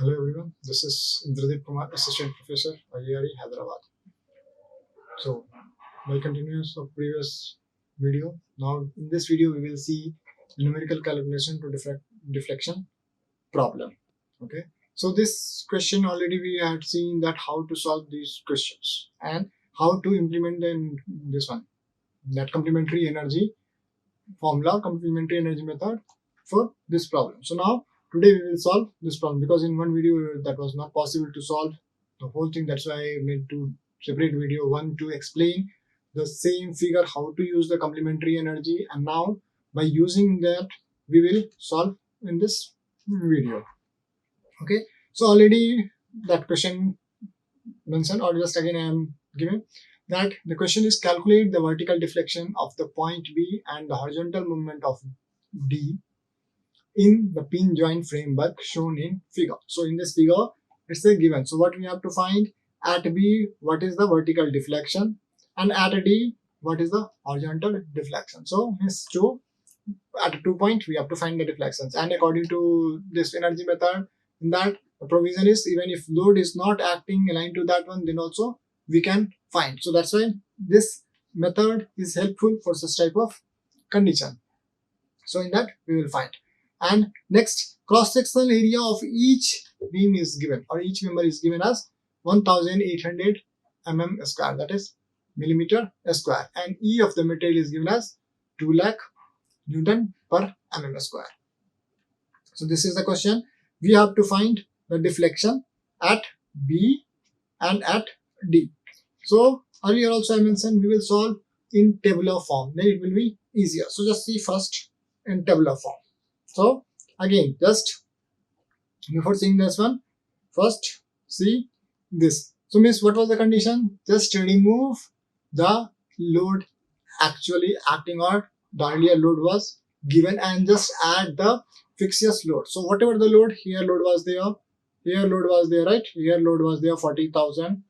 Hello everyone, this is Indradeep Kumar, Assistant Professor, IARE, Hyderabad. So, by continuous of previous video, now in this video we will see numerical calculation to deflection problem. Okay, so this question already we had seen that how to solve these questions and how to implement in this one, that complementary energy formula, complementary energy method for this problem. So now today we will solve this problem because in one video that was not possible to solve the whole thing. That's why I made two separate video, one to explain the same figure how to use the complementary energy, and now by using that we will solve in this video. Okay, so already that question mentioned, or just again I am giving that the question is calculate the vertical deflection of the point B and the horizontal movement of D in the pin joint framework shown in figure. So in this figure it's a given. So what we have to find, at B what is the vertical deflection and at D what is the horizontal deflection. So means at 2 point we have to find the deflections, and according to this energy method, in that the provision is even if load is not acting aligned to that one, then also we can find. So that's why this method is helpful for such type of condition. So in that we will find. And next, cross-sectional area of each beam is given, or each member is given as 1800 mm square, that is millimeter square, and E of the material is given as 2 lakh Newton per mm square. So this is the question. We have to find the deflection at B and at D. So earlier also I mentioned we will solve in tabular form, then it will be easier. So just see first in tabular form. So again, just before seeing this one, first see this. So means what was the condition? Just remove the load actually acting, or the earlier load was given, and just add the fixed load. So whatever the load, here load was there, here load was there, right? Here load was there 40,000,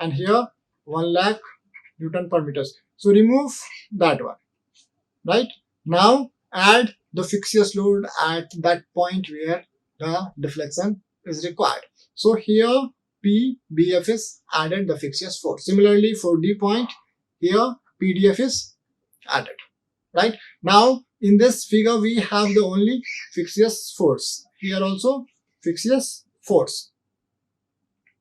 and here 1 lakh Newton per meters. So remove that one, right? Now add the fixed load at that point where the deflection is required. So here PBF is added the fixed force. Similarly for D point, here PDF is added, right? Now in this figure we have the only fixed force, here also fixed force.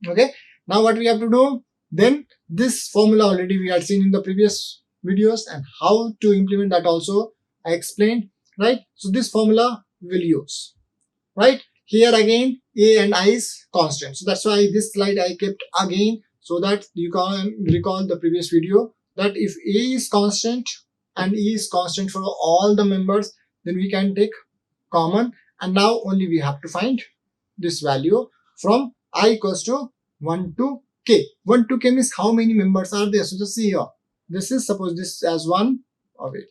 Okay, now what we have to do, then this formula already we had seen in the previous videos, and how to implement that also I explained, right? So this formula we will use, right? Here again A and I is constant, so that's why this slide I kept again, so that you can recall the previous video, that if A is constant and E is constant for all the members, then we can take common, and now only we have to find this value from I equals to 1 to K. 1 to K means how many members are there. So just see here, this is, suppose this as 1, or wait.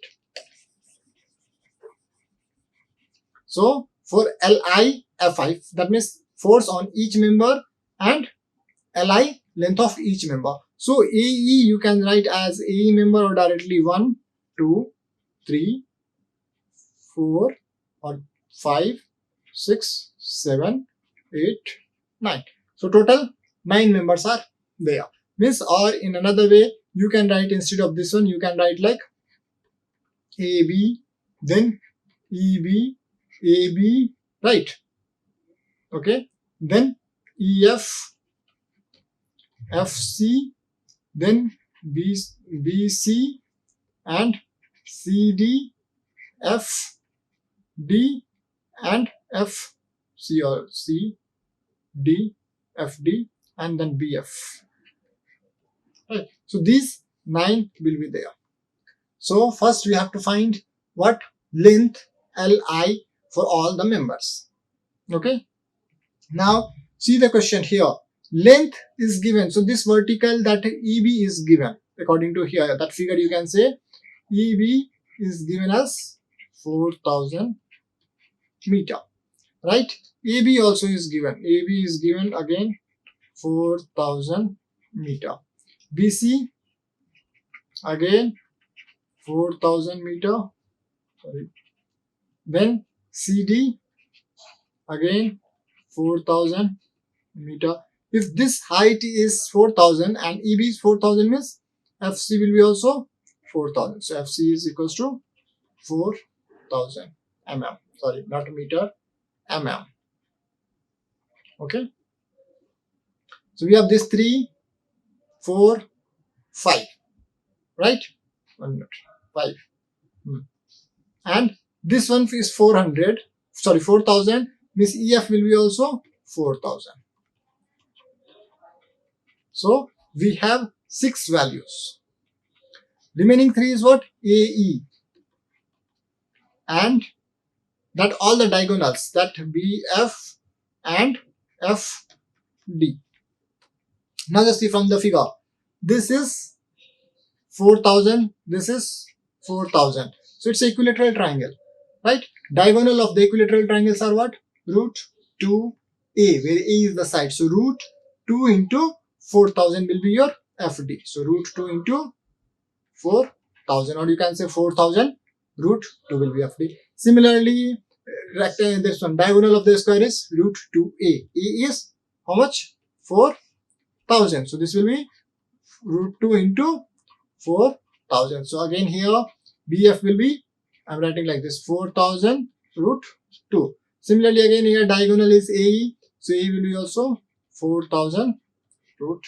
So for Li Fi, that means force on each member, and Li length of each member. So AE you can write as AE member, or directly 1, 2, 3, 4, or 5, 6, 7, 8, 9. So total 9 members are there. Means, or in another way you can write, instead of this one you can write like AB, then EB, AB, right? Okay, then EF, FC, then BC, and CD, FD, and FC, or CD, FD, and then BF. Right. So these 9 will be there. So first we have to find what length Li for all the members. Okay. Now see the question here. Length is given. So this vertical, that EB is given according to here, that figure you can say EB is given as 4000 meter, right? AB also is given. AB is given again 4000 meter. BC again 4000 meter. Sorry. Then CD again 4,000 meter. If this height is 4,000 and EB is 4,000 means FC will be also 4,000. So FC is equals to 4,000 mm. Sorry, not meter, mm. Okay. So we have this 3, 4, 5. Right? 1 minute. 5. And this one is 400. Sorry, 4,000 means EF will be also 4,000. So we have 6 values. Remaining 3 is what? AE. And that all the diagonals, that BF and FD. Now just see from the figure. This is 4,000. This is 4,000. So it's equilateral triangle. Right? Diagonal of the equilateral triangles are what? Root 2A, where A is the side. So root 2 into 4,000 will be your FD. So root 2 into 4,000, or you can say 4,000 root 2 will be FD. Similarly, rectangle, this one, diagonal of the square is root 2A. A is how much? 4,000. So this will be root 2 into 4,000. So again here BF will be, I'm writing like this, 4,000 root 2. Similarly again here diagonal is AE. So AE will be also 4,000 root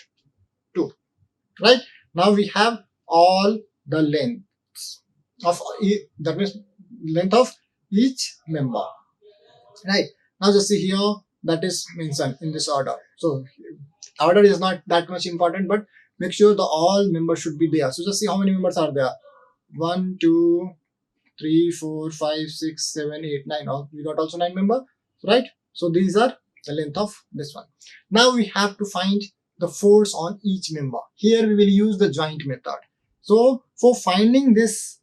2. Right? Now we have all the lengths of, that means length of each member. Right? Now just see here, that is mentioned in this order. So order is not that much important, but make sure the all members should be there. So just see how many members are there. 1, 2, 3, 4, 5, 6, 7, 8, 9. We got also 9 members, right? So these are the length of this one. Now we have to find the force on each member. Here we will use the joint method. So for finding this,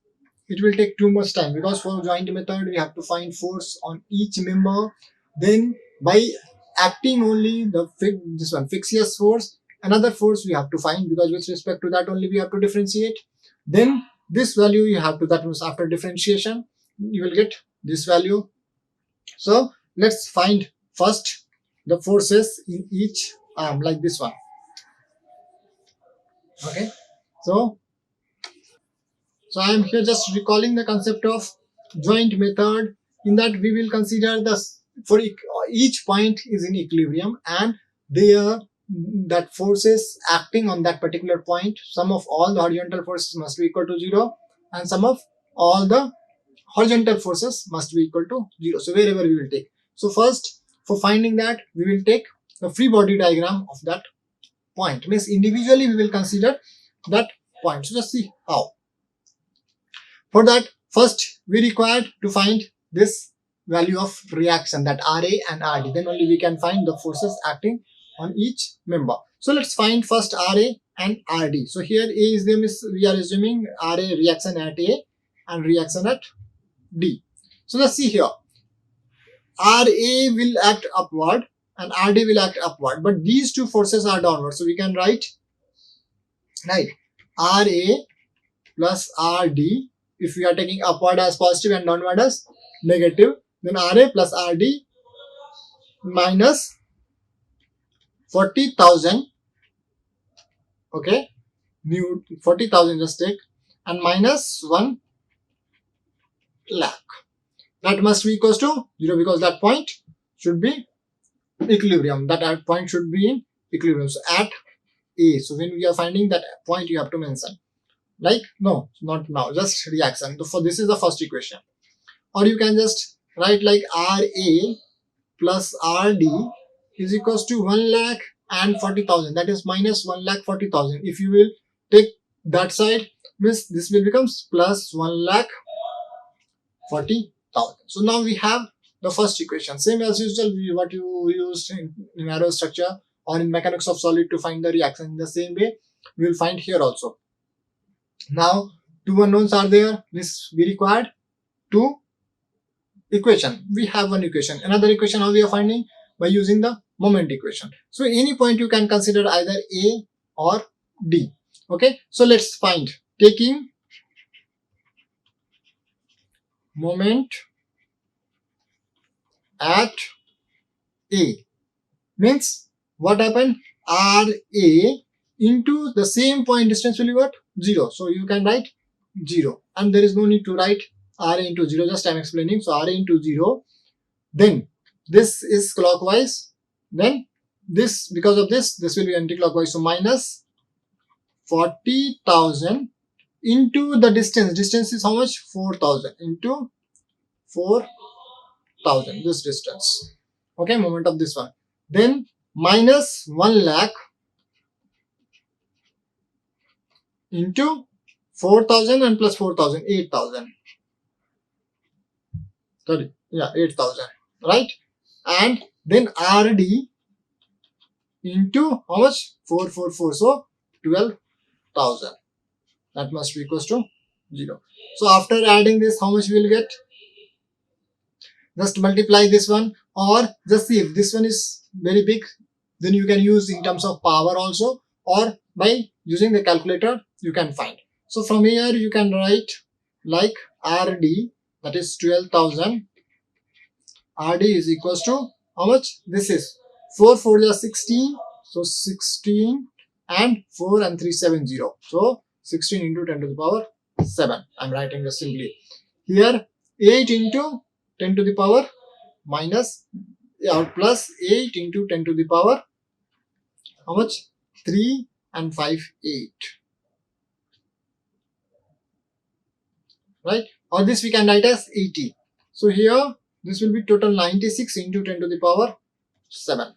it will take too much time, because for joint method we have to find force on each member. Then by acting only the this one Fixious force, another force we have to find, because with respect to that only we have to differentiate. Then this value you have to, that means after differentiation you will get this value. So let's find first the forces in each arm, like this one. Okay, so I am here just recalling the concept of joint method. In that we will consider this, for each point is in equilibrium, and there that forces acting on that particular point, sum of all the horizontal forces must be equal to 0, and sum of all the horizontal forces must be equal to 0. So wherever we will take. So first, for finding that, we will take the free body diagram of that point. Means individually we will consider that point. So just see how. For that, first we require to find this value of reaction, that RA and RD. Then only we can find the forces acting on each member. So let's find first RA and RD. So here A is the, we are assuming RA reaction at A and reaction at D. So let's see here. RA will act upward and RD will act upward, but these two forces are downward. So we can write RA plus RD. If we are taking upward as positive and downward as negative, then RA plus RD minus 40,000. Okay, new 40,000 just take, and minus 1 lakh. That must be equals to 0, because that point should be equilibrium. That point should be in equilibrium. So at A. So when we are finding that point, you have to mention. Like, no, not now, just reaction. So for this is the first equation. Or you can just write like RA plus RD is equals to 1 lakh and 40,000. That is minus 1 lakh 40,000. If you will take that side, means this will becomes plus 1 lakh 40,000. So now we have the first equation. Same as usual, what you used in arrow structure or in mechanics of solid to find the reaction. In the same way, we will find here also. Now, two unknowns are there. This we required two equation. We have one equation. Another equation how we are finding? By using the moment equation. So any point you can consider either A or D. Okay. So let's find, taking moment at A. Means what happened? RA into the same point distance will be what? 0. So you can write 0. And there is no need to write RA into 0. Just I am explaining. So RA into 0. Then this is clockwise. Then this, because of this will be anti-clockwise. So minus 40,000 into the distance. Distance is how much? 4,000 into 4,000. This distance. Okay, moment of this one. Then minus 1 lakh into 4,000 and plus 4,000, 8,000. Sorry, yeah, 8,000, right? And then RD into how much? 444, so 12,000. That must be equals to 0. So after adding this, how much we will get? Just multiply this one, or just see if this one is very big, then you can use in terms of power also, or by using the calculator you can find. So from here you can write like RD, that is 12,000. RD is equals to how much? This is 4 4 is 16, so 16 and 4 and 3 70. So 16 into 10 to the power 7. I'm writing this simply. Here 8 into 10 to the power minus or plus 8 into 10 to the power how much? 3 and 5 8. Right? Or this we can write as 80. So here this will be total 96 into 10 to the power 7.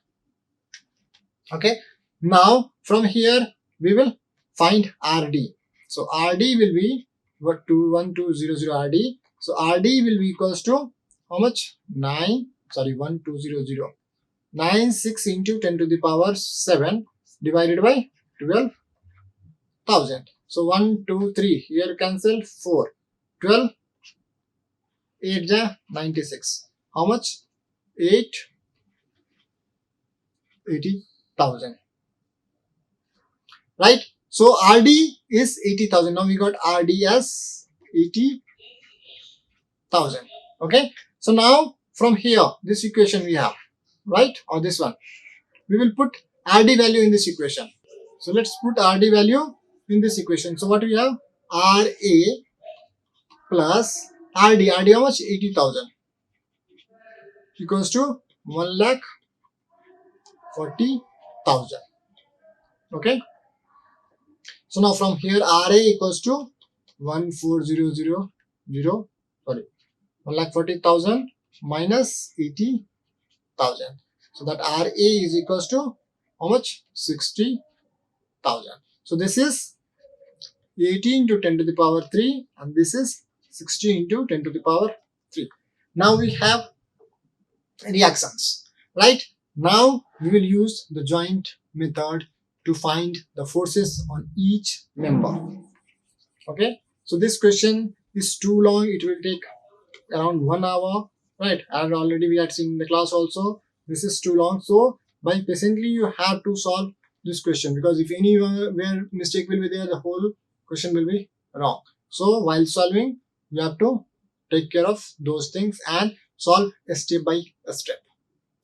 Okay. Now from here we will find RD. So RD will be what? 1200 RD. So RD will be equals to how much? 96 into 10 to the power 7 divided by 12,000. So 1, 2, 3. Here cancel 4. 12. 8 ja 96. How much? 80,000. Right? So RD is 80,000. Now we got RD as 80,000. Okay. So now from here, this equation we have, right? Or this one. We will put RD value in this equation. So let's put RD value in this equation. So what we have? RA plus RD. RD how much? 80,000 equals to 1,40,000. Okay. So now from here RA equals to 1,40,000. Sorry, 1,40,000 minus 80,000. So that RA is equals to how much? 60,000. So this is 80 into 10 to the power 3 and this is 60 into 10 to the power 3. Now we have reactions, right? Now we will use the joint method to find the forces on each member. Okay, so this question is too long. It will take around 1 hour, right? And already we had seen in the class also. This is too long. So by patiently you have to solve this question, because if anywhere mistake will be there, the whole question will be wrong. So while solving, you have to take care of those things and solve a step by step.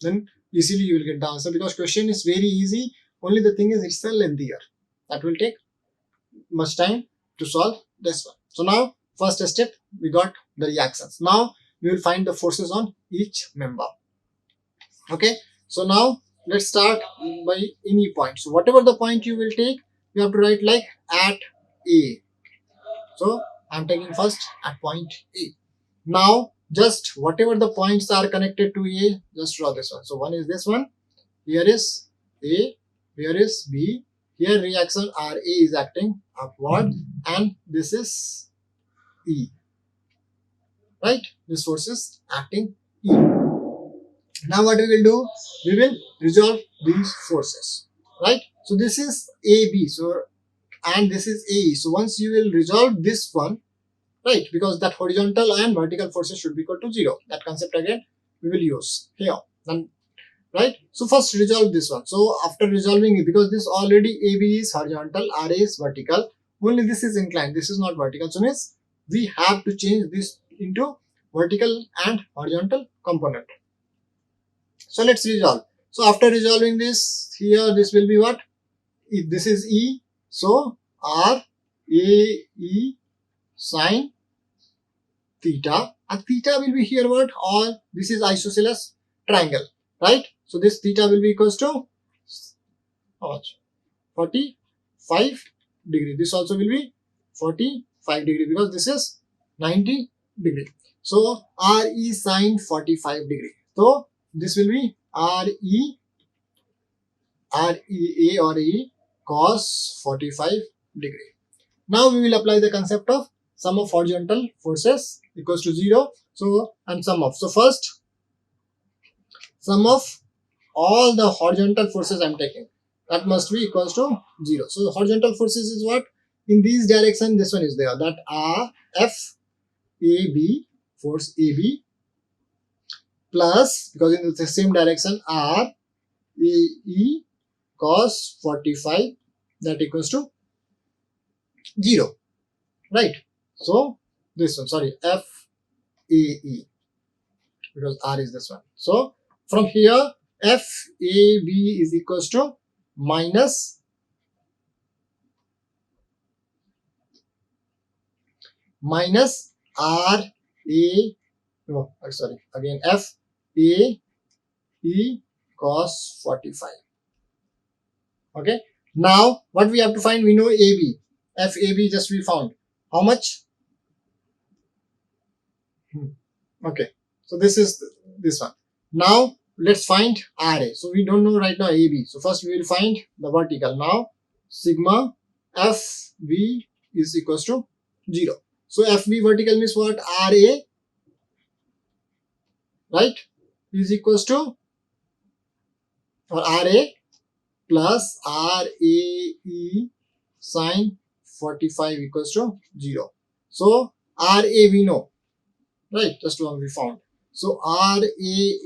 Then easily you will get the answer, because question is very easy. Only the thing is it's a lengthier. That will take much time to solve this one. So now first step we got the reactions. Now we will find the forces on each member. Okay. So now let's start by any point. So whatever the point you will take, you have to write like at A. So I'm taking first at point A. Now just whatever the points are connected to A, just draw this one. So one is this one. Here is A. Here is B. Here reaction RA is acting upward and this is E. Right? This force is acting E. Now what we will do? We will resolve these forces. Right? So this is AB. So and this is AE. So once you will resolve this one, right? Because that horizontal and vertical forces should be equal to 0. That concept again we will use here. Then, right? So first resolve this one. So after resolving it, because this already AB is horizontal, RA is vertical, only this is inclined, this is not vertical. So means we have to change this into vertical and horizontal component. So let's resolve. So after resolving this, here this will be what? If this is E, so R A E sine theta, and theta will be here what? Or this is isosceles triangle, right? So this theta will be equals to how much? 45 degree. This also will be 45 degree because this is 90 degree. So RE sine 45 degree. So this will be RE REA or E cos 45 degree. Now we will apply the concept of sum of horizontal forces equals to 0. So and sum of. So first sum of all the horizontal forces I am taking, that must be equals to 0. So the horizontal forces is what? In this direction, this one is there. That are F A B, force AB, plus, because in the same direction, R A E cos 45, that equals to 0. Right? So this one, sorry, F A E, because R is this one. So from here, F A B is equals to minus R A, no, sorry, again F A E cos 45. Okay. Now what we have to find? We know AB. F A B just we found. How much? Okay. So this is this one. Now let's find RA. So we don't know right now AB. So first we will find the vertical. Now sigma FB is equals to 0. So FB vertical means what? RA, right, is equals to, or RA plus RAE sine 45 equals to 0. So RA we know, right? Just one we found. So RA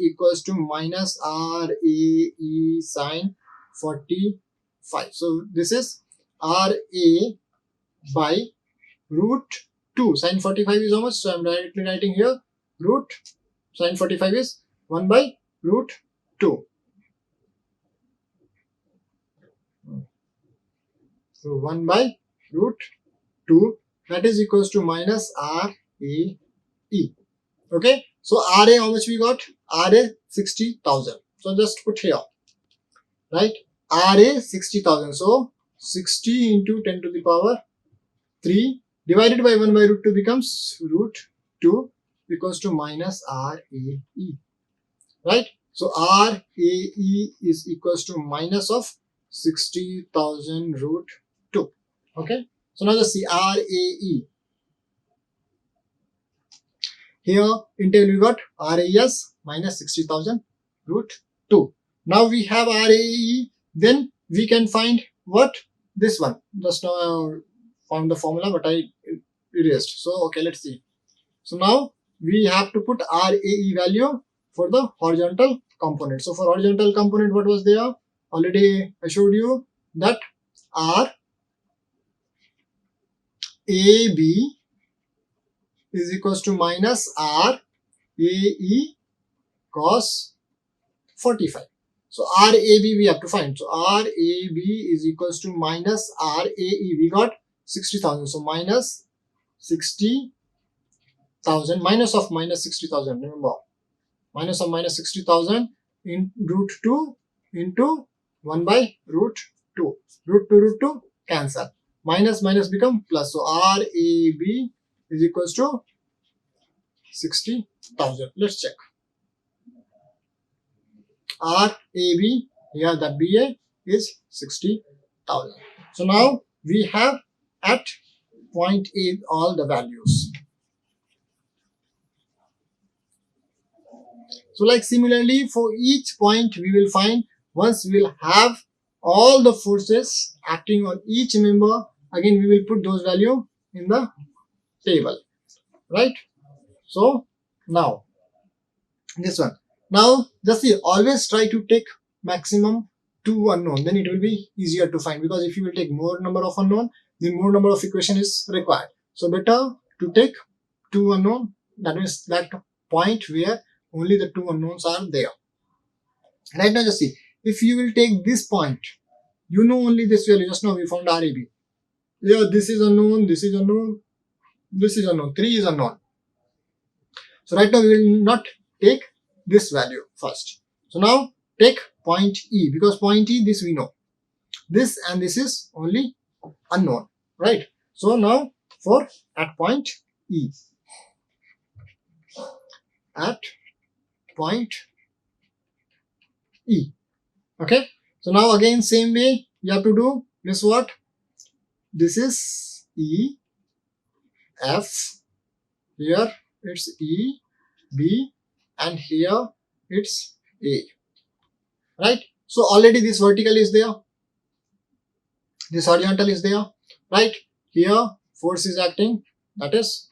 equals to minus RAE sine 45. So this is RA by root 2. Sine 45 is how much? So I am directly writing here root sine 45 is 1 by root 2. So 1 by root 2, that is equals to minus RAE. Okay. So RA how much we got? RA 60,000. So just put here, right? RA 60,000. So 60 into 10 to the power 3 divided by 1 by root 2 becomes root 2 equals to minus RAE. Right? So RAE is equals to minus of 60,000 root 2. Okay. So now just see RAE. Here in table we got RAS minus 60,000 root 2. Now we have RAE, then we can find what? This one. Just now found the formula but I erased. So okay, let's see. So now we have to put RAE value for the horizontal component. So for horizontal component, what was there? Already I showed you that RAB is equals to minus RAE cos 45. So RAB we have to find. So RAB is equals to minus RAE. We got 60,000. So minus 60,000, minus of minus 60,000. Remember, minus of minus 60,000 in root 2 into 1 by root 2. Root 2 cancel. Minus minus become plus. So RAB is equals to 60,000. Let's check. RAB, here the BA is 60,000. So now we have at point A all the values. So like similarly for each point we will find, once we will have all the forces acting on each member, again we will put those value in the table, right? So now this one. Now just see, always try to take maximum 2 unknown, then it will be easier to find, because if you will take more number of unknown, then more number of equation is required. So better to take 2 unknown, that means that point where only the 2 unknowns are there. Right now just see, if you will take this point, you know only this value. Just now we found RAB. Yeah, this is unknown, this is unknown, this is unknown, 3 is unknown. So right now we will not take this value first. So now take point E, because point E, this we know. This and this is only unknown, right? So now for at point E, at point E, okay? So now again same way you have to do this. What? This is E, F, here it's E, B, and here it's A, right? So already this vertical is there, this horizontal is there, right? Here force is acting, that is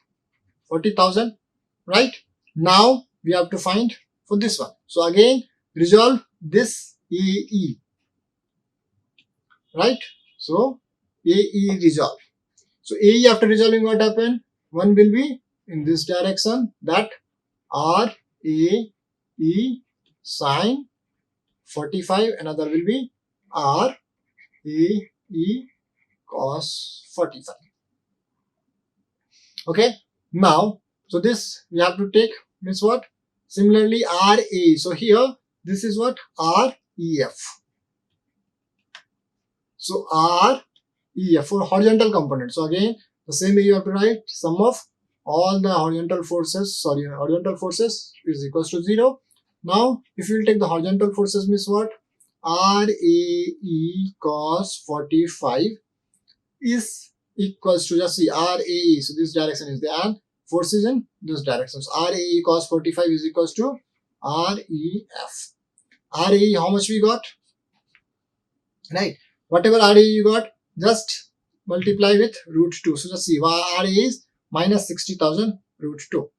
40,000, right? Now we have to find for this one. So again resolve this AE, right? So AE resolve. So AE, after resolving, what happened? One will be in this direction, that RAE sine 45, another will be RAE cos 45. Okay, now so this we have to take, means what? Similarly RA, so here this is what? REF. So REF for horizontal component. So again the same way you have to write sum of all the horizontal forces, is equals to 0. Now if you will take the horizontal forces, means what? RAE cos 45 is equals to, just see, RAE, so this direction is there and force is in this direction. So RAE cos 45 is equals to REF. RAE, how much we got? Right, whatever RAE you got, just multiply with root 2. So just see, RAE is minus 60,000 root 2,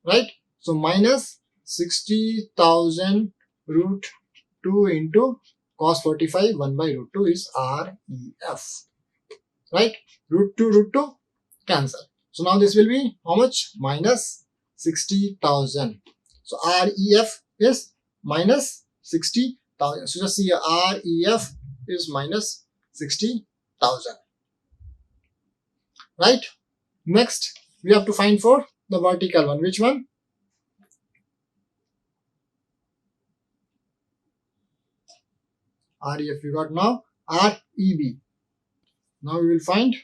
right? So minus 60,000 root 2 into cos 45, 1 by root 2 is REF, right? Root 2 cancel. So now this will be how much? Minus 60,000. So REF is minus 60,000. So just see here, REF is minus 60,000, right? Next we have to find for the vertical one. Which one? REF we got. Now REB. Now we will find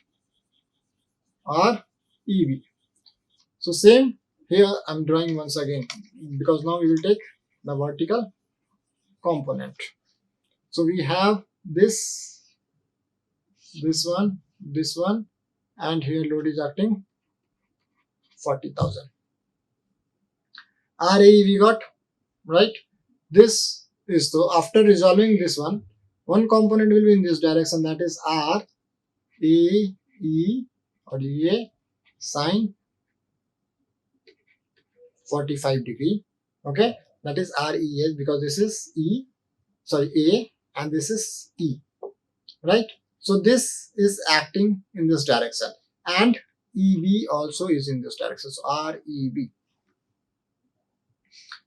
REB. So same here, I'm drawing once again, because now we will take the vertical component. So we have this one, and here load is acting 40,000. RAE we got, right? This is, so after resolving this one component will be in this direction, that is RAE or EA sine 45 degree. Okay, that is RES, because this is A and this is E, right? So this is acting in this direction, and EB also is in this direction. So REB.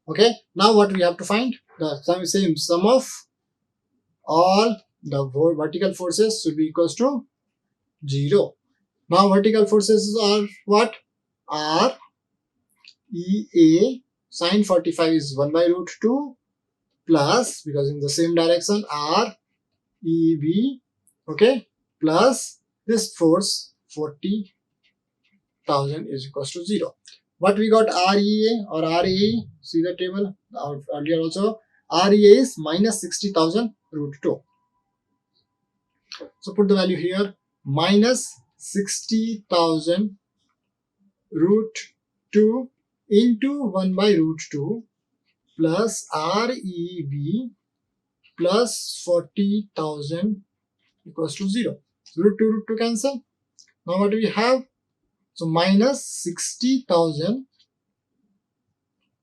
Okay, now what we have to find? The same sum of all the vertical forces should be equals to 0. Now vertical forces are what? EA sine 45 is 1 by root 2 plus, because in the same direction, REB, okay, plus this force 40,000 is equals to 0. What we got? REA or RAE, see the table earlier also, REA is minus 60,000 root 2. So put the value here, minus 60,000 root 2 into 1 by root 2 plus REB plus 40,000 equals to 0. Root 2 cancel. Now what do we have? So minus 60,000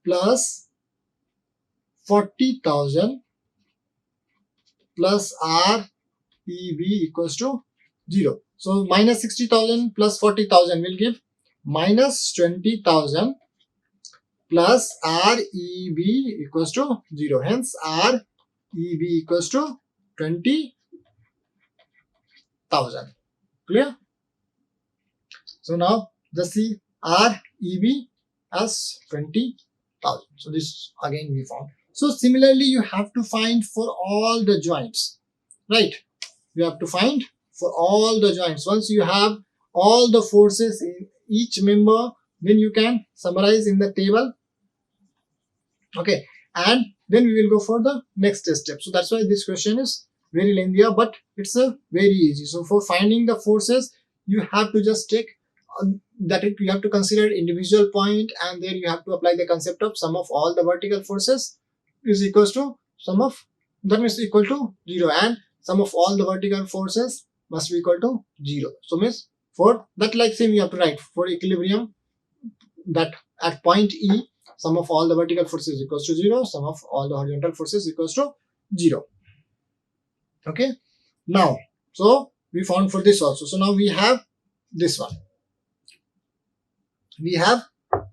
plus 40,000 plus REB equals to 0. So minus 60,000 plus 40,000 will give minus 20,000 plus REB equals to 0. Hence REB EB equals to 20,000. Clear? So now just see REB as 20,000. So this again we found. So similarly you have to find for all the joints, right? You have to find for all the joints. Once you have all the forces in each member, then you can summarize in the table. Okay, and then we will go for the next step. So that's why this question is very lengthy, but it's a very easy. So for finding the forces, you have to just take you have to consider individual point, and then you have to apply the concept of sum of all the vertical forces is equals to sum of, that means equal to 0, and sum of all the vertical forces must be equal to 0. So means for that, like same you have to write for equilibrium that at point E, sum of all the vertical forces equals to 0, sum of all the horizontal forces equals to 0. Okay, now so we found for this also. So now we have this one, we have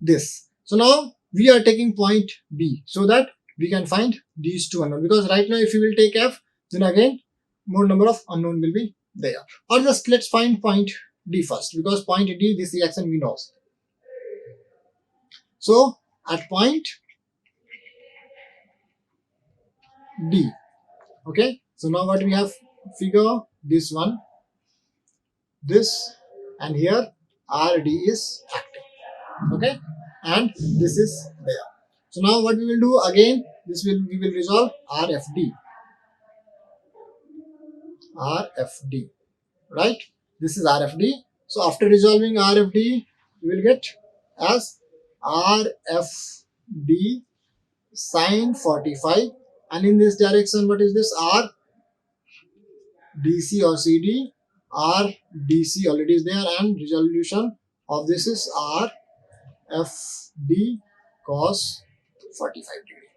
this. So now we are taking point B so that we can find these two unknown, because right now if you will take F, then again more number of unknown will be there. Or just let's find point D first, because point D, this reaction we know. So at point D, okay, so now what we have, figure this one, this, and here RD is active, okay, and this is there. So now what we will do again, we will resolve RFD, right? This is RFD. So after resolving RFD, we will get as RFD sine 45, and in this direction what is this, R DC or CD, R DC already is there, and resolution of this is R FD cos 45 degree.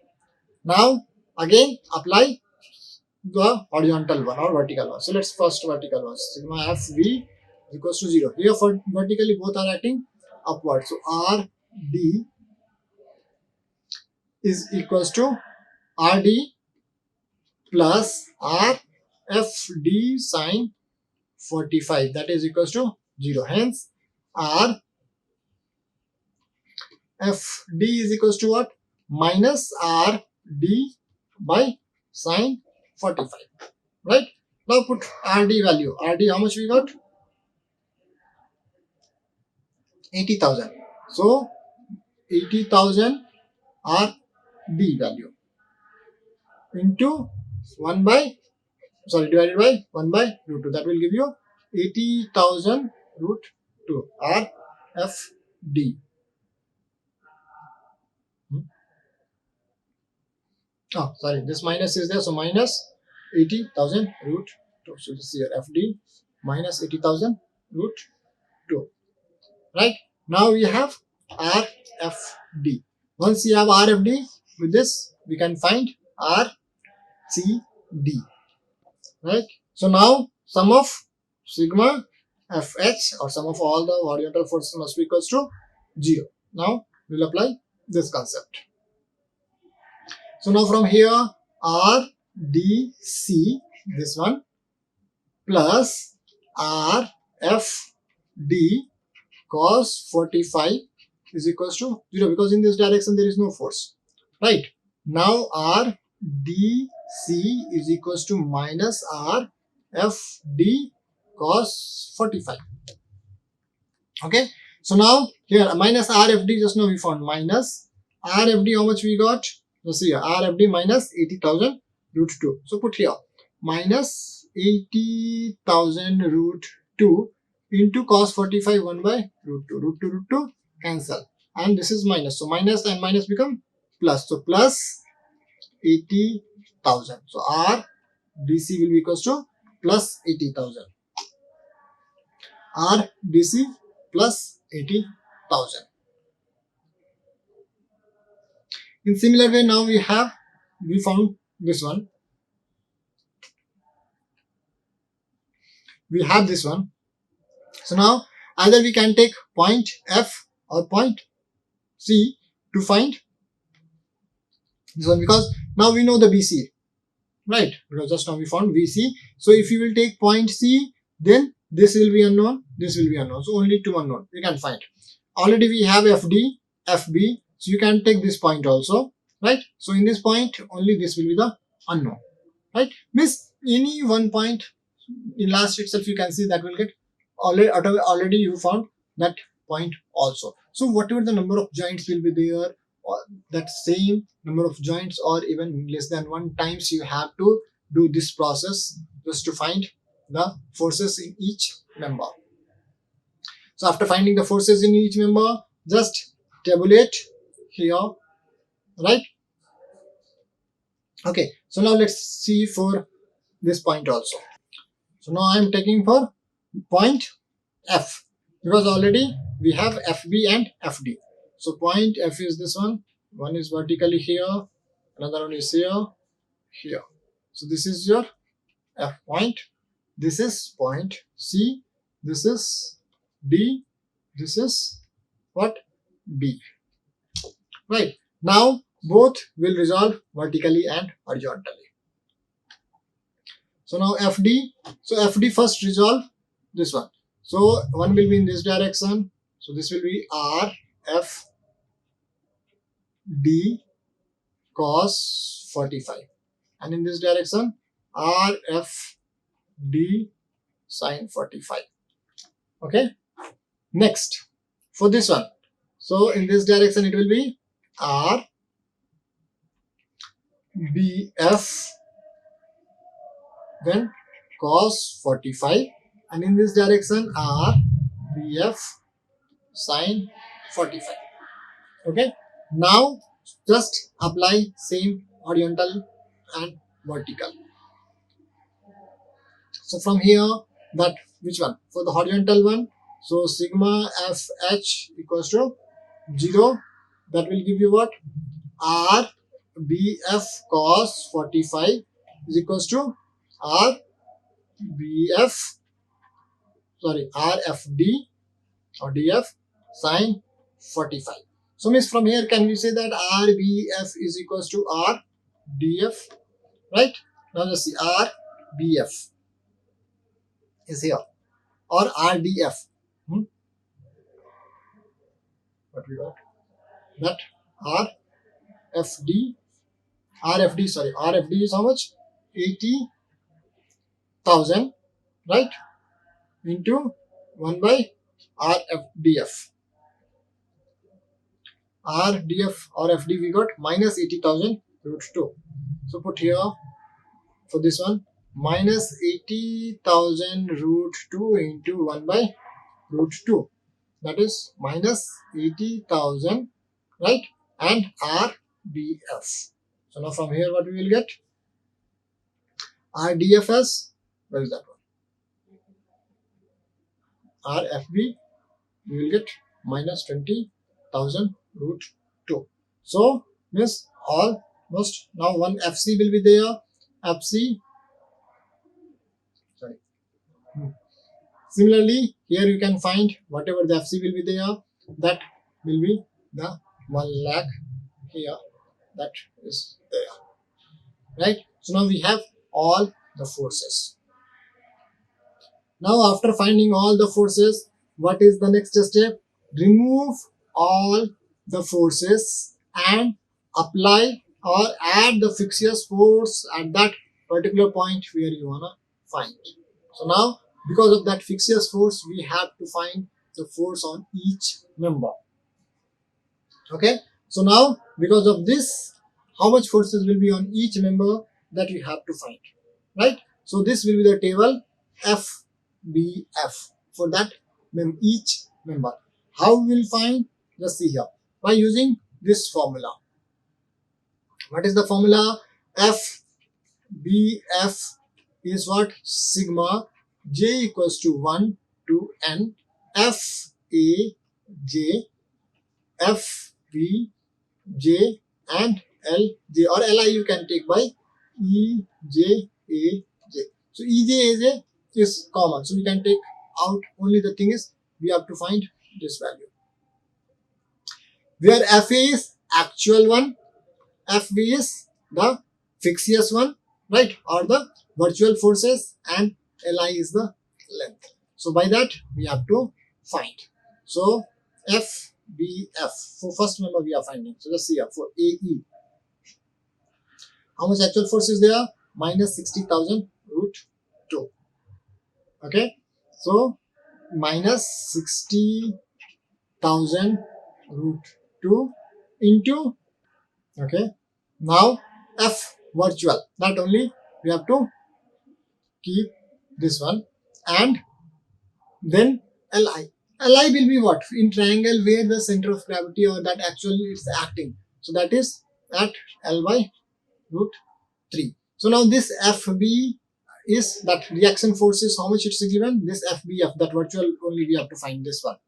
Now again apply the horizontal one or vertical one. So let's first vertical one, sigma FV equals to 0. Here for vertically both are acting upward. So RD is equals to RD plus RFD sine 45, that is equals to 0. Hence RFD is equals to what? Minus RD by sine 45, right? Now put RD value. RD how much we got? 80,000. So 80,000 RD value into divided by 1 by root 2. That will give you 80,000 root 2 RFD. Oh, sorry, this minus is there, so minus 80,000 root 2. So this is here FD minus 80,000 root 2. Right? Now we have RFD. Once you have RFD, with this we can find RCD. Right? So now sum of sigma FH, or sum of all the horizontal forces, must be equals to 0. Now we will apply this concept. So now from here RDC, this one, plus RFD cos 45 is equals to 0, because in this direction there is no force, right? Now RDC is equals to minus RFD cos 45. Okay, so now here minus RFD, just now we found minus RFD, how much we got? Let's see here, RFD minus 80,000 root 2. So put here minus 80,000 root 2 into cos 45 1 by root 2. Root 2 cancel, and this is minus. So minus and minus become plus. So plus 80,000. So RDC will be equals to plus 80,000. RDC plus 80,000. In similar way, now we found this one. We have this one. So now either we can take point F or point C to find this one, because now we know the BC. right? Because just now we found VC. So if you will take point C, then this will be unknown, this will be unknown. So only two unknown we can find. Already we have FD, FB, so you can take this point also, right? So in this point, only this will be the unknown, right? Means any one point in last itself you can see that will get already you found that point also. So whatever the number of joints will be there, or that same number of joints or even less than one times you have to do this process just to find the forces in each member. So after finding the forces in each member, just tabulate here, right? Okay, so now let's see for this point also. So now I am taking for point F, because already we have FB and FD. So point F is this one. One is vertically here, another one is here, here. So this is your F point. This is point C. This is D. This is what? B. Right. Now both will resolve vertically and horizontally. So now FD. So FD first resolve this one. So one will be in this direction. So this will be R F D cos 45. And in this direction, R F D sin 45. Okay. Next, for this one. So in this direction, it will be R B F, then cos 45. And in this direction, R B F sin 45. Okay. Now just apply same horizontal and vertical. So from here, that which one? For the horizontal one, so sigma FH equals to 0. That will give you what? R BF cos 45 is equals to R BF, sorry, RFD or DF sin 45. So means from here, can we say that RBF is equals to RDF, right? Now let's see, RBF is here, or RDF. What we got? That RFD is how much? 80,000, right? Into 1 by RFDF. RDF or FD we got minus 80,000 root 2. So put here for this one minus 80,000 root 2 into 1 by root 2. That is minus 80,000, right? And RDF. So now from here what we will get? RDFS, where is that one? RFB, we will get minus 20,000 root 2. So means almost now one FC will be there. FC, sorry. Similarly, here you can find whatever the FC will be there, that will be the 1 lakh here, that is there, right? So now we have all the forces. Now after finding all the forces, what is the next step? Remove all the forces and apply or add the fixed force at that particular point where you wanna find. So now because of that fixed force, we have to find the force on each member. Okay. So now because of this, how much forces will be on each member, that we have to find, right? So this will be the table FBF for that each member. How we will find? Just see here, by using this formula. What is the formula? FBF is what? Sigma J equals to 1 to N FAJ FBJ and LJ, or LI you can take by EJAJ. So EJAJ is common, so we can take out, only the thing is we have to find this value, where FA is actual one, FB is the fictitious one, right, or the virtual forces, and Li is the length. So by that we have to find. So FBF, for first member we are finding. So let's see here for AE. How much actual force is there? Minus 60,000 root 2. Okay, so minus 60,000 root 2 into, okay, now F virtual, that only we have to keep this one, and then Li. Li will be what? In triangle where the center of gravity or that actually is acting. So that is at L by root 3. So now this FB is that reaction force is how much it's given. This FBF, that virtual, only we have to find this one.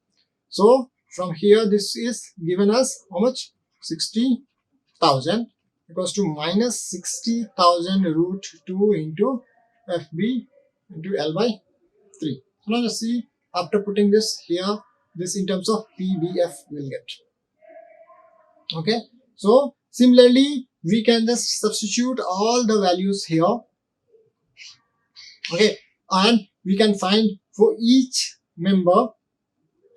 So from here this is given us how much? 60,000 equals to minus 60,000 root 2 into FB into L by 3. So now let's see, after putting this here, this in terms of PBF will get. Okay, so similarly we can just substitute all the values here. Okay, and we can find for each member,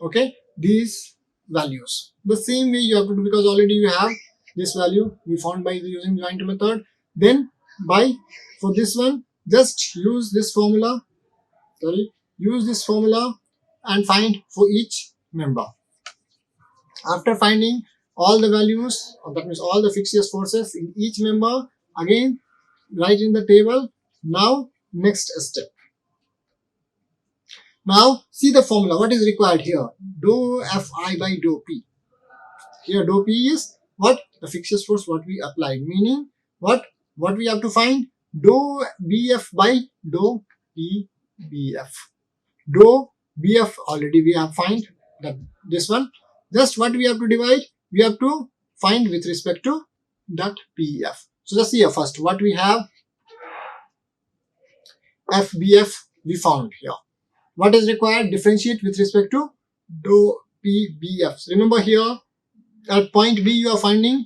okay, these values. The same way you have to do, because already you have this value we found by using joint method. Then by for this one, just use this formula, use this formula and find for each member. After finding all the values, that means all the fixed forces in each member, again write in the table. Now next step. Now see the formula. What is required here? Dou Fi by dou P. Here dou P is what? The fixed force what we applied. Meaning what? What we have to find? Dou Bf by dou PBF. Dou Bf already we have find that this one. Just what we have to divide? We have to find with respect to that PF. So just see here first what we have. FBF we found here. What is required? Differentiate with respect to dou PBF. Remember here at point B you are finding.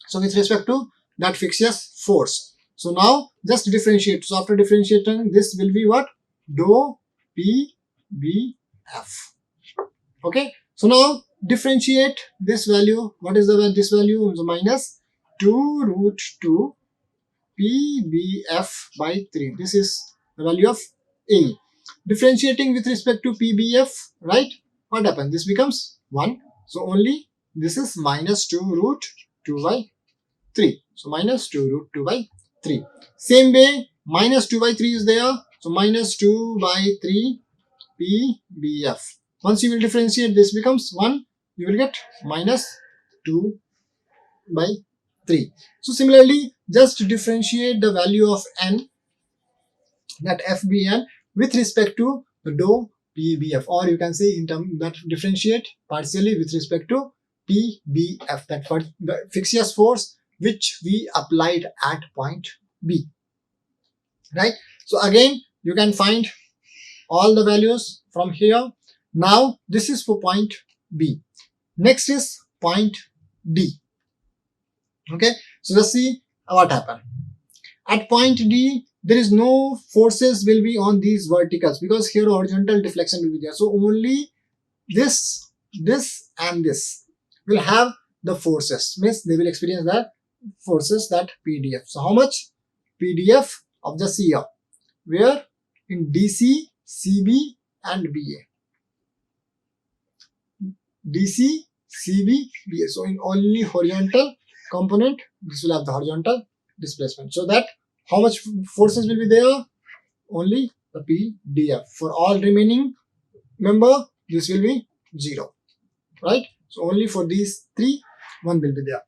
So with respect to that fixed force. So now just differentiate. So after differentiating, this will be what? Dou PBF. Okay. So now differentiate this value. What is this value? So minus 2 root 2 PBF by 3. This is the value of A. Differentiating with respect to PBF, right? What happens? This becomes 1. So only this is minus 2 root 2 by 3. So minus 2 root 2 by 3. Same way, minus 2 by 3 is there. So minus 2 by 3 PBF. Once you will differentiate, this becomes 1. You will get minus 2 by 3. So similarly, just differentiate the value of n, that FBN, with respect to the dou PBF, or you can say in term that differentiate partially with respect to PBF, that for the fixed force which we applied at point B, right? So again you can find all the values from here. Now this is for point B. Next is point D. Okay, so let's see what happened. At point D, there is no forces will be on these verticals because here horizontal deflection will be there. So only this and this will have the forces. Means they will experience the forces, that PDF. So how much? PDF of the CR. Where? In DC, CB and BA. DC, CB, BA. So in only horizontal component, this will have the horizontal displacement. So that how much forces will be there? Only the PDF. For all remaining member, this will be 0. Right? So only for these 3, 1 will be there.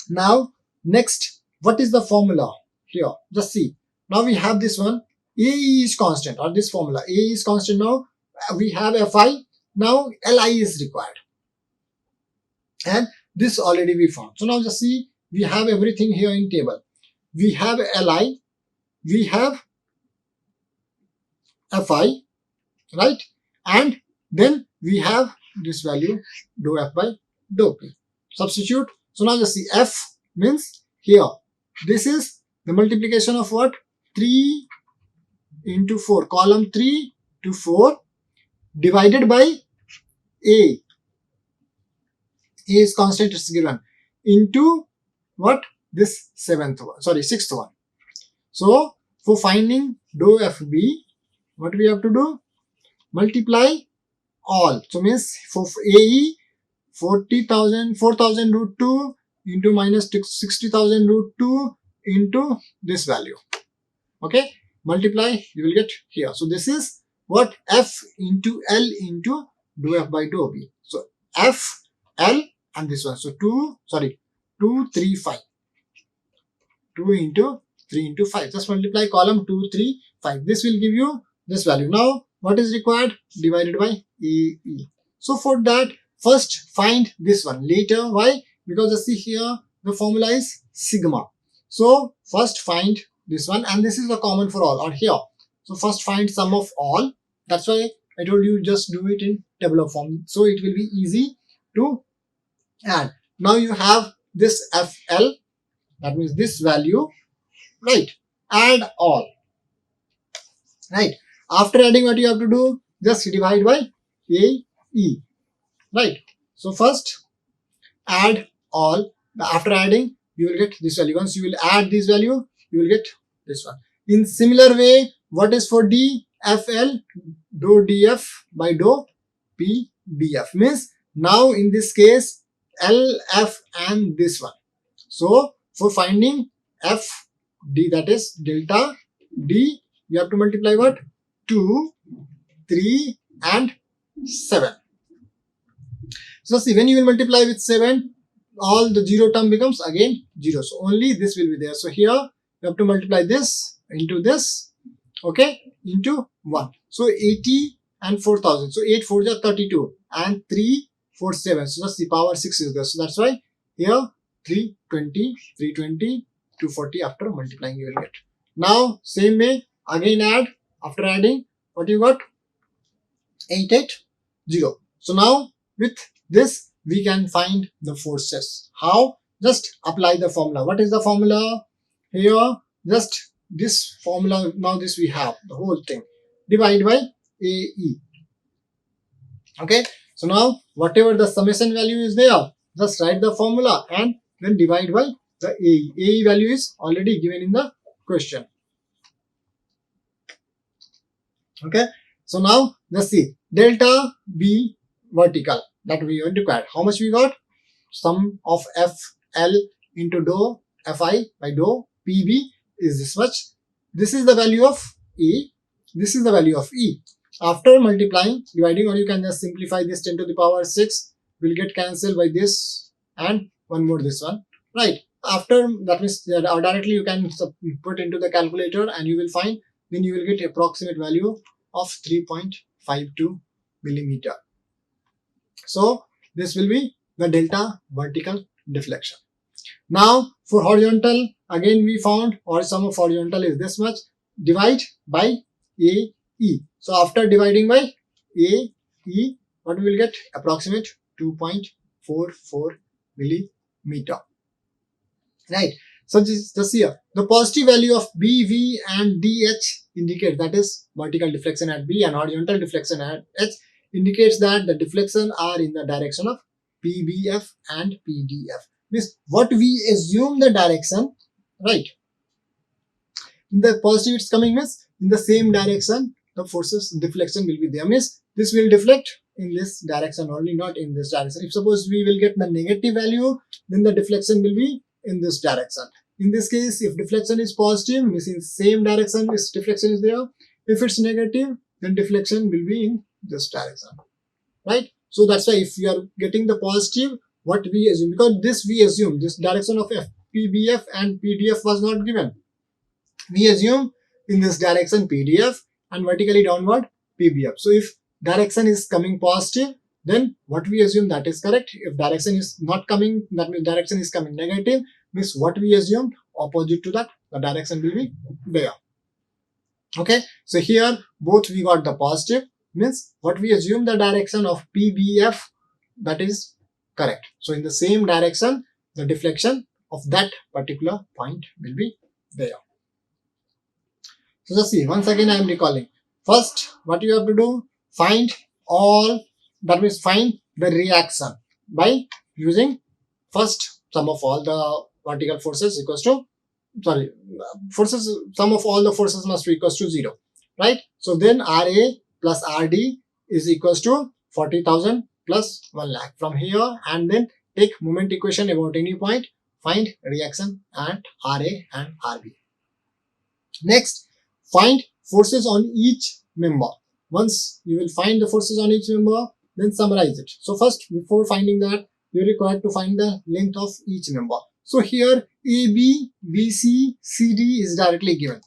Now, next, what is the formula here? Just see. Now we have this one. AE is constant, or this formula. AE is constant now. We have Fi. Now Li is required. And this already we found. So now just see, we have everything here in table. We have Li, we have Fi, right? And then we have this value dou F by dou P. Substitute. So now just see, F means here. This is The multiplication of what? 3 into 4, column 3 to 4 divided by A. A is constant, it's given, into what? This sixth one. So for finding dou FB, what we have to do? Multiply all. So means for AE, 4,000 root 2 into minus 60,000 root 2 into this value. Okay, multiply, you will get here. So this is what? F into L into dou F by dou B. So F, L and this one. So 2, 3, 5. 2 into 3 into 5. Just multiply column 2, 3, 5. This will give you this value. Now what is required? Divided by AE. So for that, first find this one. Later, why? Because you see here the formula is sigma. So first find this one, and this is the common for all, or here. So first find sum of all. That's why I told you just do it in tabular form. So it will be easy to add. Now you have this FL, that means this value, right? Add all, right? After adding, what you have to do? Just divide by AE, right? So first add all. After adding, you will get this value. Once you will add this value, you will get this one. In similar way, what is for DFL? Dou DF by dou PBF. Means now in this case, LF and this one. So for finding FD, that is delta D, you have to multiply what? 2, 3 and 7. So see, when you will multiply with 7, all the 0 term becomes again 0. So only this will be there. So here you have to multiply this into this, okay, into 1. So 80 and 4,000. So 8 4 are 32 and 3 4 7. So that's the power 6 is there. So that's why here 320, 320, 240 after multiplying you will get. Now same way again add. After adding, what you got? 880. So now with this we can find the forces. How? Just apply the formula. What is the formula? Here just this formula. Now this we have the whole thing. Divide by AE. Okay. So now whatever the summation value is there, just write the formula and then divide by the AE. AE value is already given in the question. Okay. So now let's see delta B vertical that we want to add. How much we got? Sum of FL into dou Fi by dou PB is this much. This is the value of E. This is the value of E. After multiplying, dividing, or you can just simplify this 10 to the power 6 will get cancelled by this and one more this one, right? After that means directly you can put into the calculator and you will find, then you will get approximate value of 3.52 millimeter. So this will be the delta vertical deflection. Now for horizontal, again we found, or sum of horizontal is this much. Divide by AE. So after dividing by AE, what we will get? Approximate 2.44 millimeter. Right. So just here, the positive value of BV and DH indicate that is vertical deflection at B and horizontal deflection at H indicates that the deflection are in the direction of PBF and PDF. Means what we assume the direction, right? In the positive it's coming means in the same direction the forces deflection will be there. Means this will deflect in this direction only, not in this direction. If suppose we will get the negative value, then the deflection will be in this direction. In this case, if deflection is positive, means in same direction this deflection is there. If it's negative, then deflection will be in this direction, right? So that's why if we are getting the positive, what we assume, because this we assume this direction of PBF and PDF was not given. We assume in this direction PDF and vertically downward PBF. So if direction is coming positive, then what we assume that is correct. If direction is not coming, that means direction is coming negative, means what we assumed opposite to that, the direction will be there. Okay, so here both we got the positive, means what we assume the direction of PBF, that is correct. So in the same direction, the deflection of that particular point will be there. So just see, once again I am recalling. First, what you have to do, find all, that means find the reaction by using first sum of all the vertical forces equals to, sorry, forces, sum of all the forces must be equals to 0, right? So then RA plus RD is equals to 40,000 plus 1 lakh from here, and then take moment equation about any point, find reaction at RA and RB. Next, find forces on each member. Once you will find the forces on each member, then summarize it. So first, before finding that, you are required to find the length of each member. So here AB, BC, CD is directly given.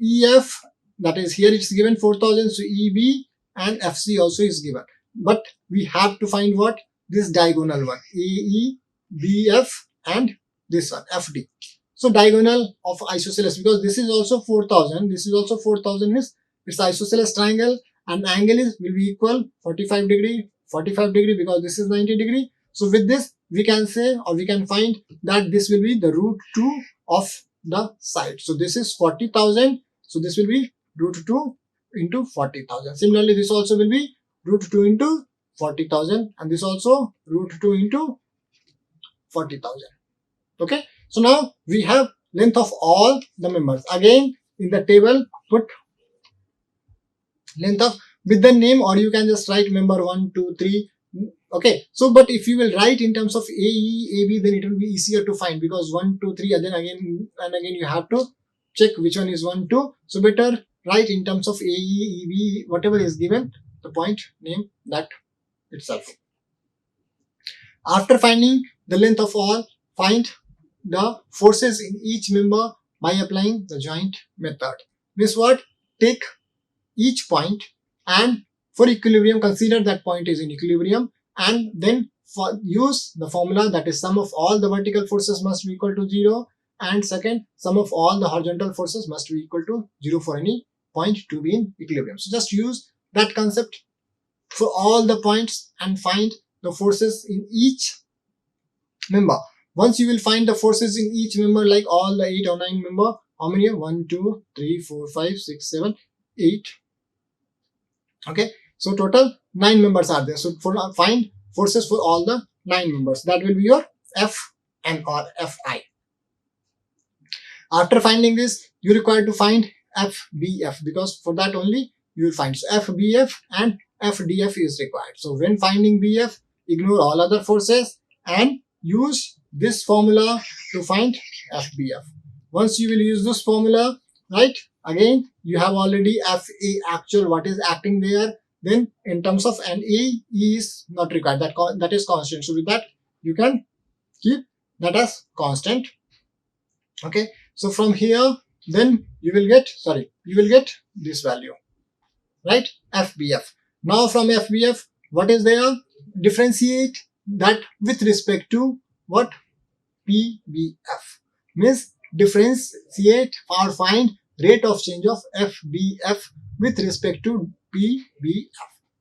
EF, that is here it's given 4000, so EB and FC also is given. But we have to find what? This diagonal one, AE, BF and this one, FD. So diagonal of isosceles, because this is also 4000, this is also 4000, means it's isosceles triangle, and angle is will be equal 45 degree, 45 degree, because this is 90 degree. So with this we can say, or we can find that this will be the root 2 of the side. So this is 40,000, so this will be root 2 into 40,000. Similarly, this also will be root 2 into 40,000, and this also root 2 into 40,000. Okay, so now we have length of all the members. Again, in the table, put length of with the name, or you can just write member 1, 2, 3. Okay, so but if you will write in terms of AE, AB, then it will be easier to find, because 1, 2, 3, and then again and again you have to check which one is 1, 2. So better write in terms of AE, EB, whatever is given, the point name that itself. After finding the length of all, find the forces in each member by applying the joint method. Means what? Take each point, and for equilibrium, consider that point is in equilibrium, and then use the formula, that is sum of all the vertical forces must be equal to 0, and second, sum of all the horizontal forces must be equal to 0 for any point to be in equilibrium. So just use that concept for all the points and find the forces in each member. Once you will find the forces in each member, like all the 8 or 9 member, how many are? 1, 2, 3, 4, 5, 6, 7, 8. Okay, so total 9 members are there. So find forces for all the 9 members. That will be your Fn or Fi. After finding this, you require to find FBF, because for that only you will find. So FBF and FDF is required. So when finding BF, ignore all other forces and use this formula to find FBF. Once you will use this formula, right, again you have already FA actual, what is acting there. Then in terms of an E is not required, that is constant. So with that you can keep that as constant. Okay, so from here then you will get this value, right, FBF. Now from FBF, what is there? Differentiate that with respect to what? PBF. Means differentiate or find rate of change of FBF with respect to PBF.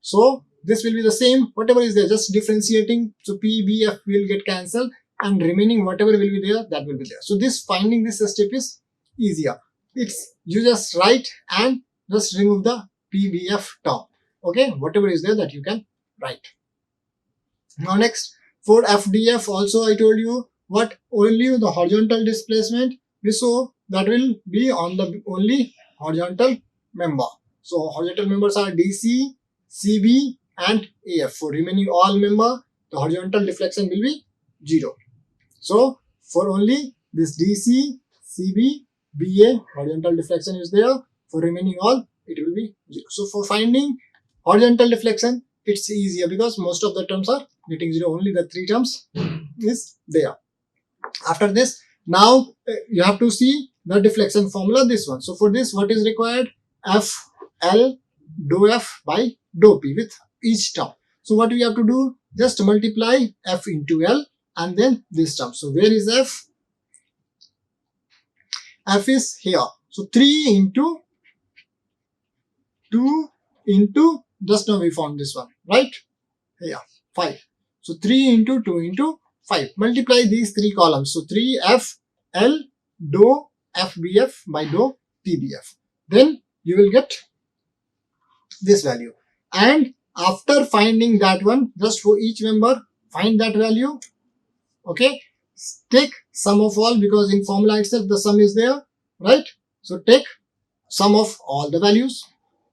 So this will be the same, whatever is there, just differentiating. So PBF will get cancelled, and remaining whatever will be there, that will be there. So this finding this step is easier. It's you just write and just remove the PBF term. Okay, whatever is there that you can write. Now next, for FDF also I told you what? Only the horizontal displacement, so that will be on the only horizontal member. So horizontal members are DC, CB and AF. For remaining all member, the horizontal deflection will be 0. So for only this DC, CB, BA, horizontal deflection is there. For remaining all, it will be 0. So for finding horizontal deflection, it's easier because most of the terms are getting 0. Only the 3 terms is there. After this, now you have to see the deflection formula, this one. So for this, what is required? FL dou F by dou P with each term. So what we have to do? Just multiply F into L and then this term. So where is F? F is here. So 3 into 2 into, just now we found this one, right? Here, 5. So 3 into 2 into 5. Multiply these 3 columns. So 3 F L dou FBF by dou PBF. Then you will get this value. And after finding that one, just for each member, find that value. Okay, take sum of all, because in formula itself the sum is there, right? So take sum of all the values.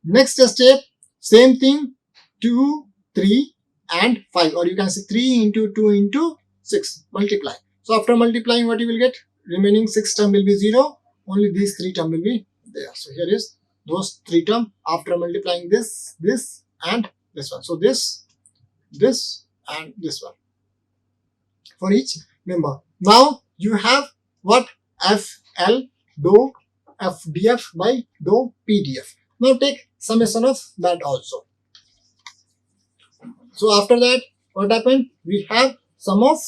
Next step, same thing, 2, 3 and 5, or you can say 3 into 2 into 6, multiply. So after multiplying, what you will get? Remaining 6 term will be 0, only these 3 term will be there. So here is those 3 term after multiplying this, this and this one. So this, this and this one for each member. Now you have what? FL dou FDF by dou PDF. Now take summation of that also. So after that, what happened? We have sum of,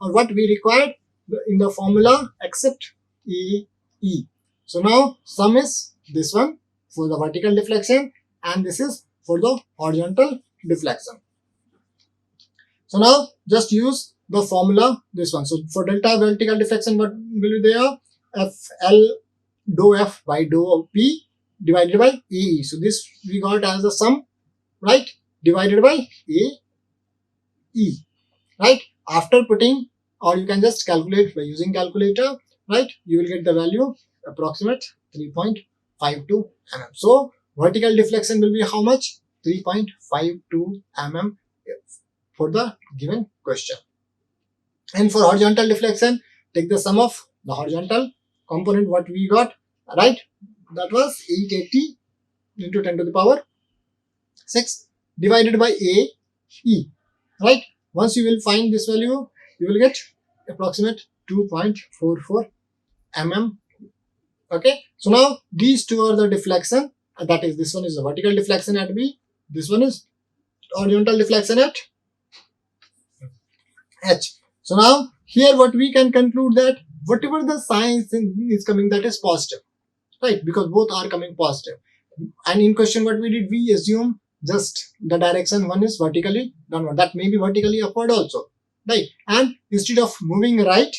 or what we required in the formula except E. So now sum is this one for the vertical deflection, and this is for the horizontal deflection. So now just use the formula, this one. So for delta vertical deflection, what will be there? FL dou F by dou P divided by AE. So this we got as a sum, right? Divided by AE, right? After putting, or you can just calculate by using calculator, right? You will get the value approximate 3.52 mm. So vertical deflection will be how much? 3.52 mm for the given question. And for horizontal deflection, take the sum of the horizontal component what we got, right? That was 880 into 10 to the power 6 divided by AE, right? Once you will find this value, you will get approximate 2.44 mm. Okay, so now these two are the deflection, that is, this one is the vertical deflection at B, this one is horizontal deflection at H. So now here what we can conclude, that whatever the sign is coming, that is positive, right? Because both are coming positive. And in question what we did, we assume just the direction one is vertically downward, that may be vertically upward also, right? And instead of moving right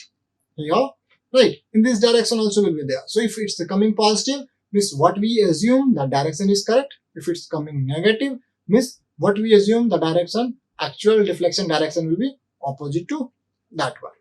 here, right, in this direction also will be there. So if it's coming positive, means what we assume the direction is correct. If it's coming negative, means what we assume the direction, actual deflection direction will be opposite to that one.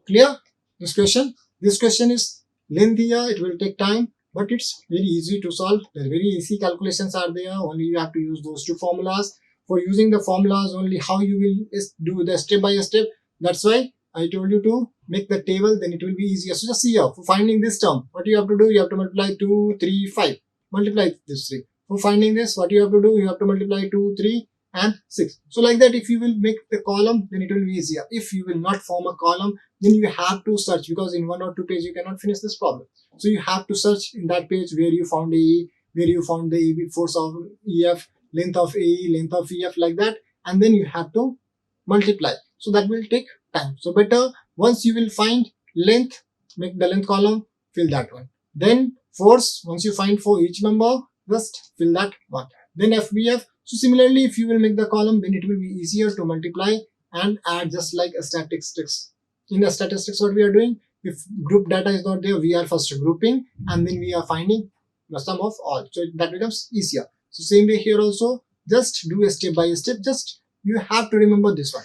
Clear this question? This question is lengthier, it will take time, but it's very easy to solve. The very easy calculations are there, only you have to use those two formulas. For using the formulas, only how you will do the step by step. That's why I told you to make the table, then it will be easier. So just see here, for finding this term, what you have to do, you have to multiply 2, 3, 5. Multiply this 3. For finding this, what you have to do, you have to multiply 2, 3 and 6. So like that, if you will make the column, then it will be easier. If you will not form a column, then you have to search, because in 1 or 2 pages you cannot finish this problem. So you have to search in that page where you found AE, where you found the EB force of EF, length of AE, length of EF, like that, and then you have to multiply. So that will take time. So better, once you will find length, make the length column, fill that one. Then force, once you find for each member, just fill that one. Then FBF. So similarly, if you will make the column, then it will be easier to multiply and add, just like a statistics. In the statistics, what we are doing, if group data is not there, we are first grouping and then we are finding the sum of all. So that becomes easier. So same way here also, just do a step by step. Just you have to remember this one.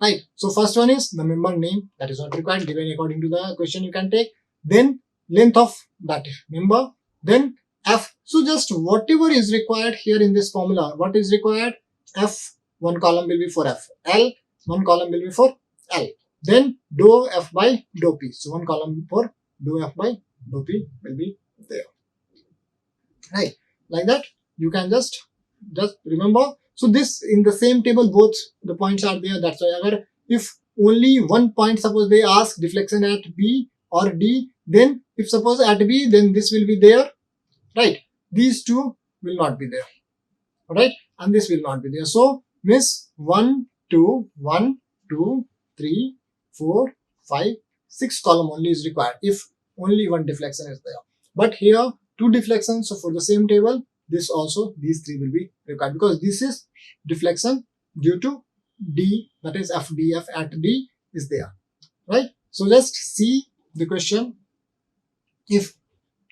Right. So first one is the member name, that is not required, given according to the question you can take. Then length of that member. Then F. So just whatever is required here in this formula, what is required? F, one column will be for F. L, one column will be for L. Then dou F by dou P. So one column for dou F by dou P will be there. Right. Like that, you can just remember. So this, in the same table, both the points are there. That's why if only one point, suppose they ask deflection at B or D, then if suppose at B, then this will be there, right? These two will not be there, right? And this will not be there. So miss 1, 2, 1, 2, 3, 4, 5, 6 column only is required if only one deflection is there. But here 2 deflections. So for the same table, this also, these 3 will be required, because this is deflection due to D, that is FDF at D is there, right? So just see the question. If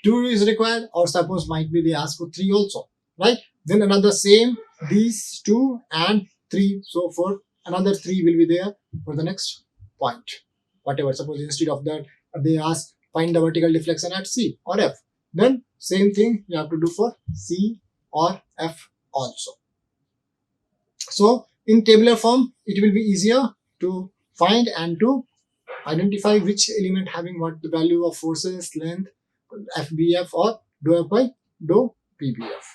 2 is required, or suppose might be they ask for 3 also, right? Then another same, these 2 and 3. So for another 3 will be there for the next point. Whatever, suppose instead of that they ask find the vertical deflection at C or F, then same thing you have to do for C or F also. So in tabular form, it will be easier to find and to identify which element having what the value of forces, length, FBF or dou F by dou PBF.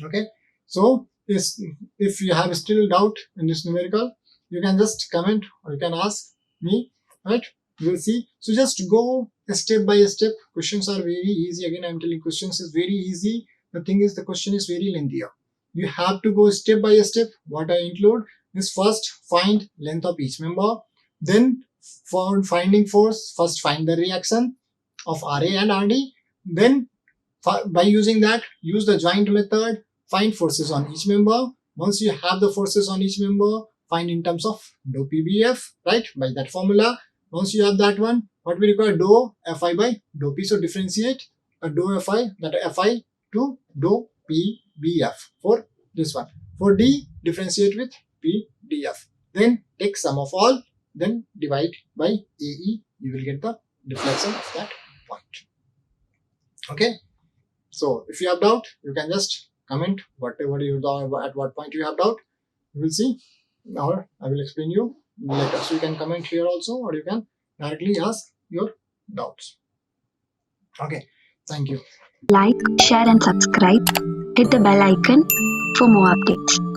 Okay, so if you have still doubt in this numerical, you can just comment or you can ask me, right? We will see. So just go step by step. Questions are very easy. Again, I'm telling questions is very easy. The thing is the question is very lengthier. You have to go step by step. What I include is first find length of each member, then for finding force, first find the reaction of RA and RD, then by using that use the joint method, find forces on each member. Once you have the forces on each member, find in terms of dou PBF, right, by that formula. Once you have that one, what we require, dou Fi by dou P. So differentiate dou Fi, that Fi to dou PBF for this one. For D, differentiate with PDF. Then take sum of all, then divide by AE. You will get the deflection of that point. Okay. So if you have doubt, you can just comment whatever you at what point you have doubt. You will see, or I will explain you later. So you can comment here also, or you can directly ask your doubts. Okay, thank you. Like, share and subscribe. Hit the bell icon for more updates.